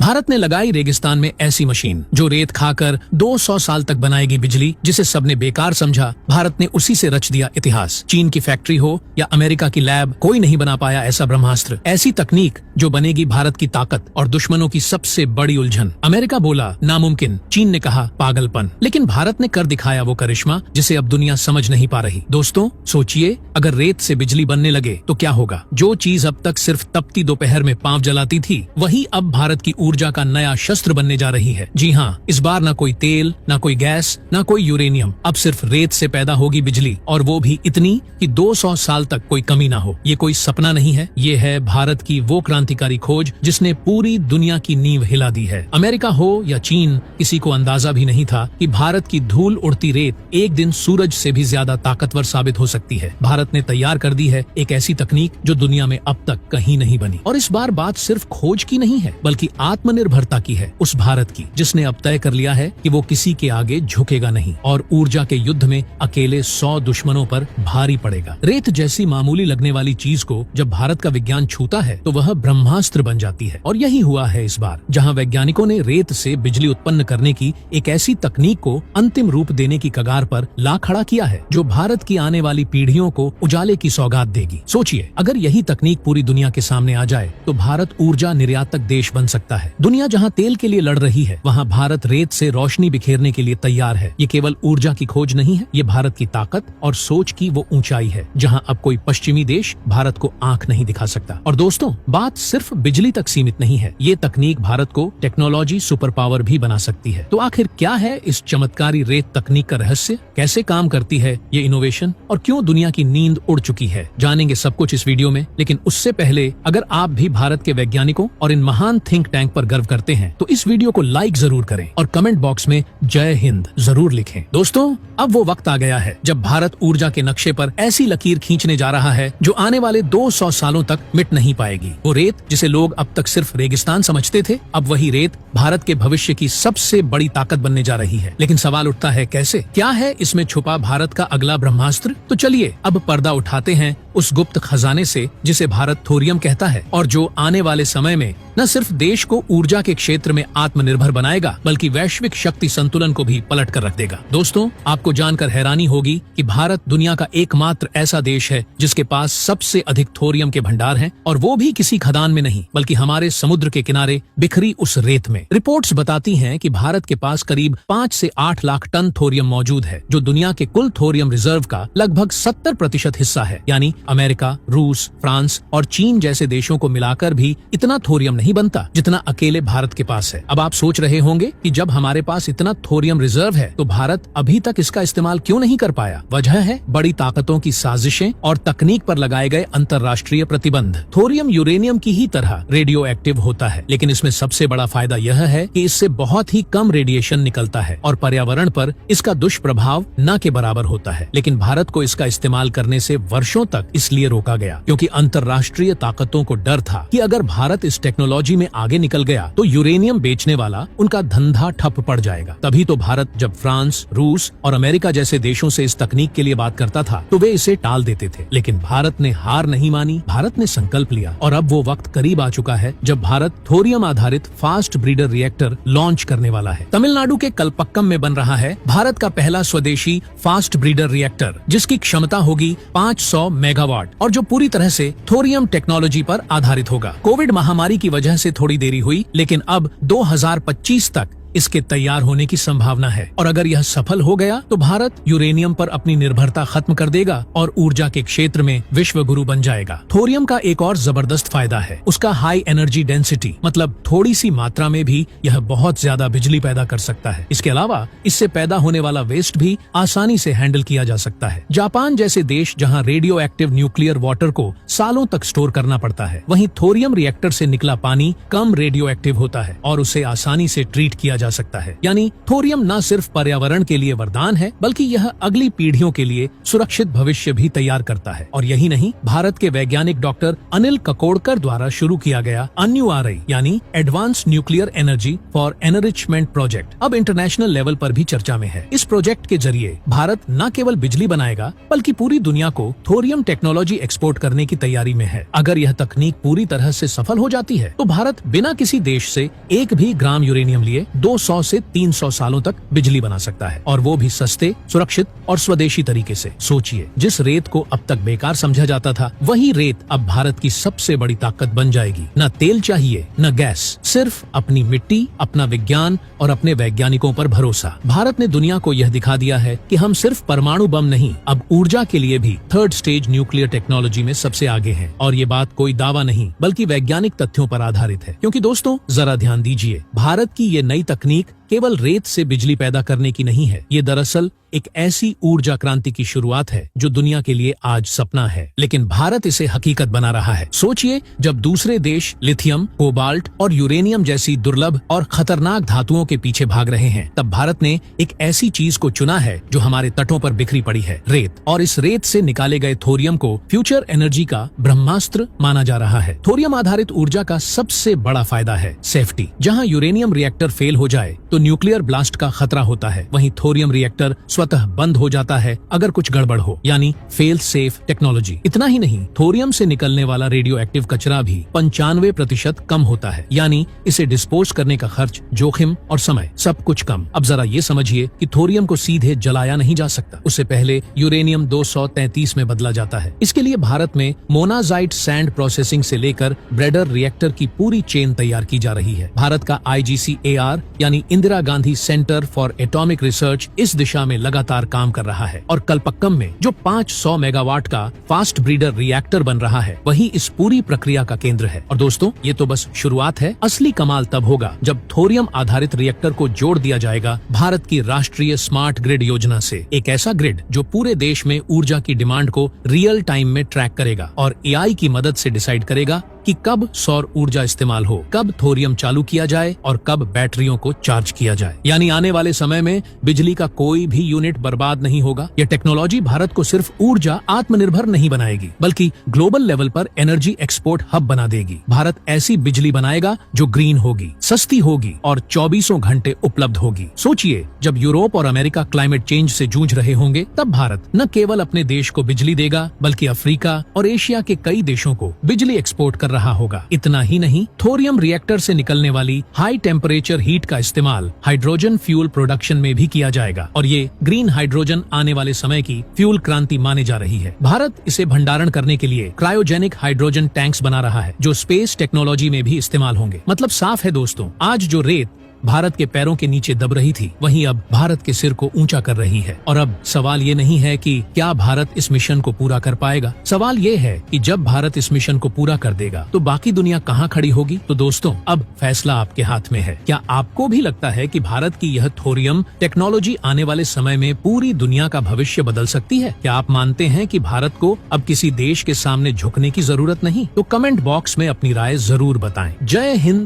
भारत ने लगाई रेगिस्तान में ऐसी मशीन जो रेत खाकर 200 साल तक बनाएगी बिजली, जिसे सबने बेकार समझा। भारत ने उसी से रच दिया इतिहास। चीन की फैक्ट्री हो या अमेरिका की लैब, कोई नहीं बना पाया ऐसा ब्रह्मास्त्र, ऐसी तकनीक जो बनेगी भारत की ताकत और दुश्मनों की सबसे बड़ी उलझन। अमेरिका बोला नामुमकिन, चीन ने कहा पागलपन, लेकिन भारत ने कर दिखाया वो करिश्मा जिसे अब दुनिया समझ नहीं पा रही। दोस्तों सोचिए, अगर रेत से बिजली बनने लगे तो क्या होगा। जो चीज अब तक सिर्फ तपती दोपहर में पांव जलाती थी, वही अब भारत की ऊर्जा का नया शस्त्र बनने जा रही है। जी हाँ, इस बार ना कोई तेल, ना कोई गैस, ना कोई यूरेनियम, अब सिर्फ रेत से पैदा होगी बिजली, और वो भी इतनी कि 200 साल तक कोई कमी ना हो। ये कोई सपना नहीं है, ये है भारत की वो क्रांतिकारी खोज जिसने पूरी दुनिया की नींव हिला दी है। अमेरिका हो या चीन, किसी को अंदाजा भी नहीं था कि भारत की धूल उड़ती रेत एक दिन सूरज से भी ज्यादा ताकतवर साबित हो सकती है। भारत ने तैयार कर दी है एक ऐसी तकनीक जो दुनिया में अब तक कहीं नहीं बनी। और इस बार बात सिर्फ खोज की नहीं है, बल्कि आत्मनिर्भरता की है, उस भारत की जिसने अब तय कर लिया है कि वो किसी के आगे झुकेगा नहीं और ऊर्जा के युद्ध में अकेले 100 दुश्मनों पर भारी पड़ेगा। रेत जैसी मामूली लगने वाली चीज को जब भारत का विज्ञान छूता है तो वह ब्रह्मास्त्र बन जाती है। और यही हुआ है इस बार, जहां वैज्ञानिकों ने रेत से बिजली उत्पन्न करने की एक ऐसी तकनीक को अंतिम रूप देने की कगार पर ला खड़ा किया है जो भारत की आने वाली पीढ़ियों को उजाले की सौगात देगी। सोचिए, अगर यही तकनीक पूरी दुनिया के सामने आ जाए तो भारत ऊर्जा निर्यातक देश बन सकता है। दुनिया जहां तेल के लिए लड़ रही है, वहां भारत रेत से रोशनी बिखेरने के लिए तैयार है। ये केवल ऊर्जा की खोज नहीं है, ये भारत की ताकत और सोच की वो ऊंचाई है जहां अब कोई पश्चिमी देश भारत को आंख नहीं दिखा सकता। और दोस्तों, बात सिर्फ बिजली तक सीमित नहीं है, ये तकनीक भारत को टेक्नोलॉजी सुपर पावर भी बना सकती है। तो आखिर क्या है इस चमत्कारी रेत तकनीक का रहस्य, कैसे काम करती है ये इनोवेशन, और क्यों दुनिया की नींद उड़ चुकी है, जानेंगे सब कुछ इस वीडियो में। लेकिन उससे पहले, अगर आप भी भारत के वैज्ञानिकों और इन महान थिंक टैंक पर गर्व करते हैं तो इस वीडियो को लाइक जरूर करें और कमेंट बॉक्स में जय हिंद जरूर लिखें। दोस्तों, अब वो वक्त आ गया है जब भारत ऊर्जा के नक्शे पर ऐसी लकीर खींचने जा रहा है जो आने वाले 200 सालों तक मिट नहीं पाएगी। वो रेत जिसे लोग अब तक सिर्फ रेगिस्तान समझते थे, अब वही रेत भारत के भविष्य की सबसे बड़ी ताकत बनने जा रही है। लेकिन सवाल उठता है कैसे, क्या है इसमें छुपा भारत का अगला ब्रह्मास्त्र। तो चलिए अब पर्दा उठाते हैं उस गुप्त खजाने से जिसे भारत थोरियम कहता है, और जो आने वाले समय में न सिर्फ देश को ऊर्जा के क्षेत्र में आत्मनिर्भर बनाएगा, बल्कि वैश्विक शक्ति संतुलन को भी पलट कर रख देगा। दोस्तों, आपको जानकर हैरानी होगी कि भारत दुनिया का एकमात्र ऐसा देश है जिसके पास सबसे अधिक थोरियम के भंडार हैं, और वो भी किसी खदान में नहीं, बल्कि हमारे समुद्र के किनारे बिखरी उस रेत में। रिपोर्ट्स बताती हैं कि भारत के पास करीब 5 से 8 लाख टन थोरियम मौजूद है, जो दुनिया के कुल थोरियम रिजर्व का लगभग 70% हिस्सा है। यानी अमेरिका, रूस, फ्रांस और चीन जैसे देशों को मिलाकर भी इतना थोरियम नहीं बनता जितना अकेले भारत के पास है। अब आप सोच रहे होंगे कि जब हमारे पास इतना थोरियम रिजर्व है तो भारत अभी तक इसका इस्तेमाल क्यों नहीं कर पाया। वजह है बड़ी ताकतों की साजिशें और तकनीक पर लगाए गए अंतर्राष्ट्रीय प्रतिबंध। थोरियम यूरेनियम की ही तरह रेडियो एक्टिव होता है, लेकिन इसमें सबसे बड़ा फायदा यह है कि इससे बहुत ही कम रेडिएशन निकलता है और पर्यावरण पर इसका दुष्प्रभाव न के बराबर होता है। लेकिन भारत को इसका इस्तेमाल करने से वर्षों तक इसलिए रोका गया क्योंकि अंतर्राष्ट्रीय ताकतों को डर था कि अगर भारत इस टेक्नोलॉजी में आगे निकल गया तो यूरेनियम बेचने वाला उनका धंधा ठप पड़ जाएगा। तभी तो भारत जब फ्रांस, रूस और अमेरिका जैसे देशों से इस तकनीक के लिए बात करता था तो वे इसे टाल देते थे। लेकिन भारत ने हार नहीं मानी, भारत ने संकल्प लिया, और अब वो वक्त करीब आ चुका है जब भारत थोरियम आधारित फास्ट ब्रीडर रिएक्टर लॉन्च करने वाला है। तमिलनाडु के कलपक्कम में बन रहा है भारत का पहला स्वदेशी फास्ट ब्रीडर रिएक्टर, जिसकी क्षमता होगी 500 मेगावाट और जो पूरी तरह से थोरियम टेक्नोलॉजी पर आधारित होगा। कोविड महामारी की वजह से थोड़ी देरी हुई, लेकिन अब 2025 तक इसके तैयार होने की संभावना है। और अगर यह सफल हो गया तो भारत यूरेनियम पर अपनी निर्भरता खत्म कर देगा और ऊर्जा के क्षेत्र में विश्व गुरु बन जाएगा। थोरियम का एक और जबरदस्त फायदा है उसका हाई एनर्जी डेंसिटी, मतलब थोड़ी सी मात्रा में भी यह बहुत ज्यादा बिजली पैदा कर सकता है। इसके अलावा इससे पैदा होने वाला वेस्ट भी आसानी से हैंडल किया जा सकता है। जापान जैसे देश जहाँ रेडियो एक्टिव न्यूक्लियर वाटर को सालों तक स्टोर करना पड़ता है, वहीं थोरियम रिएक्टर से निकला पानी कम रेडियो एक्टिव होता है और उसे आसानी से ट्रीट किया जा सकता है। यानी थोरियम न सिर्फ पर्यावरण के लिए वरदान है, बल्कि यह अगली पीढ़ियों के लिए सुरक्षित भविष्य भी तैयार करता है। और यही नहीं, भारत के वैज्ञानिक डॉक्टर अनिल ककोड़कर द्वारा शुरू किया गया ANURI यानी advance nuclear energy for enrichment project अब इंटरनेशनल लेवल पर भी चर्चा में है। इस प्रोजेक्ट के जरिए भारत न केवल बिजली बनाएगा, बल्कि पूरी दुनिया को थोरियम टेक्नोलॉजी एक्सपोर्ट करने की तैयारी में है। अगर यह तकनीक पूरी तरह से सफल हो जाती है तो भारत बिना किसी देश से एक भी ग्राम यूरेनियम लिए 200 से 300 सालों तक बिजली बना सकता है, और वो भी सस्ते, सुरक्षित और स्वदेशी तरीके से। सोचिए, जिस रेत को अब तक बेकार समझा जाता था, वही रेत अब भारत की सबसे बड़ी ताकत बन जाएगी। न तेल चाहिए, न गैस, सिर्फ अपनी मिट्टी, अपना विज्ञान और अपने वैज्ञानिकों पर भरोसा। भारत ने दुनिया को यह दिखा दिया है कि हम सिर्फ परमाणु बम नहीं, अब ऊर्जा के लिए भी थर्ड स्टेज न्यूक्लियर टेक्नोलॉजी में सबसे आगे हैं। और ये बात कोई दावा नहीं, बल्कि वैज्ञानिक तथ्यों पर आधारित है। क्योंकि दोस्तों, जरा ध्यान दीजिए, भारत की ये नई तकनीक केवल रेत से बिजली पैदा करने की नहीं है। ये दरअसल एक ऐसी ऊर्जा क्रांति की शुरुआत है जो दुनिया के लिए आज सपना है, लेकिन भारत इसे हकीकत बना रहा है। सोचिए, जब दूसरे देश लिथियम, कोबाल्ट और यूरेनियम जैसी दुर्लभ और खतरनाक धातुओं के पीछे भाग रहे हैं, तब भारत ने एक ऐसी चीज को चुना है जो हमारे तटों पर बिखरी पड़ी है, रेत। और इस रेत से निकाले गए थोरियम को फ्यूचर एनर्जी का ब्रह्मास्त्र माना जा रहा है। थोरियम आधारित ऊर्जा का सबसे बड़ा फायदा है सेफ्टी। जहाँ यूरेनियम रिएक्टर फेल हो जाए तो न्यूक्लियर ब्लास्ट का खतरा होता है, वहीं थोरियम रिएक्टर स्वतः बंद हो जाता है अगर कुछ गड़बड़ हो, यानी फेल सेफ टेक्नोलॉजी। इतना ही नहीं, थोरियम से निकलने वाला रेडियो एक्टिव कचरा भी 95% कम होता है, यानी इसे डिस्पोज करने का खर्च, जोखिम और समय सब कुछ कम। अब जरा ये समझिए कि थोरियम को सीधे जलाया नहीं जा सकता, उससे पहले यूरेनियम 233 में बदला जाता है। इसके लिए भारत में मोनाजाइट सैंड प्रोसेसिंग से लेकर ब्रेडर रिएक्टर की पूरी चेन तैयार की जा रही है। भारत का IGCAR यानी Indira Gandhi centre for atomic research इस दिशा में लगातार काम कर रहा है, और कलपक्कम में जो 500 मेगावाट का फास्ट ब्रीडर रिएक्टर बन रहा है, वही इस पूरी प्रक्रिया का केंद्र है। और दोस्तों, ये तो बस शुरुआत है। असली कमाल तब होगा जब थोरियम आधारित रिएक्टर को जोड़ दिया जाएगा भारत की राष्ट्रीय स्मार्ट ग्रिड योजना से। एक ऐसा ग्रिड जो पूरे देश में ऊर्जा की डिमांड को रियल टाइम में ट्रैक करेगा और AI की मदद से डिसाइड करेगा कि कब सौर ऊर्जा इस्तेमाल हो, कब थोरियम चालू किया जाए और कब बैटरियों को चार्ज किया जाए। यानी आने वाले समय में बिजली का कोई भी यूनिट बर्बाद नहीं होगा। यह टेक्नोलॉजी भारत को सिर्फ ऊर्जा आत्मनिर्भर नहीं बनाएगी, बल्कि ग्लोबल लेवल पर एनर्जी एक्सपोर्ट हब बना देगी। भारत ऐसी बिजली बनाएगा जो ग्रीन होगी, सस्ती होगी और 24 घंटे उपलब्ध होगी। सोचिए, जब यूरोप और अमेरिका क्लाइमेट चेंज से जूझ रहे होंगे, तब भारत न केवल अपने देश को बिजली देगा, बल्कि अफ्रीका और एशिया के कई देशों को बिजली एक्सपोर्ट कर रहा होगा। इतना ही नहीं, थोरियम रिएक्टर से निकलने वाली हाई टेम्परेचर हीट का इस्तेमाल हाइड्रोजन फ्यूल प्रोडक्शन में भी किया जाएगा, और ये ग्रीन हाइड्रोजन आने वाले समय की फ्यूल क्रांति माने जा रही है। भारत इसे भंडारण करने के लिए क्रायोजेनिक हाइड्रोजन टैंक्स बना रहा है, जो स्पेस टेक्नोलॉजी में भी इस्तेमाल होंगे। मतलब साफ है दोस्तों, आज जो रेत भारत के पैरों के नीचे दब रही थी, वहीं अब भारत के सिर को ऊंचा कर रही है। और अब सवाल ये नहीं है कि क्या भारत इस मिशन को पूरा कर पाएगा, सवाल ये है कि जब भारत इस मिशन को पूरा कर देगा तो बाकी दुनिया कहाँ खड़ी होगी। तो दोस्तों, अब फैसला आपके हाथ में है। क्या आपको भी लगता है कि भारत की यह थोरियम टेक्नोलॉजी आने वाले समय में पूरी दुनिया का भविष्य बदल सकती है? क्या आप मानते हैं कि भारत को अब किसी देश के सामने झुकने की जरूरत नहीं? तो कमेंट बॉक्स में अपनी राय जरूर बताएं। जय हिंद।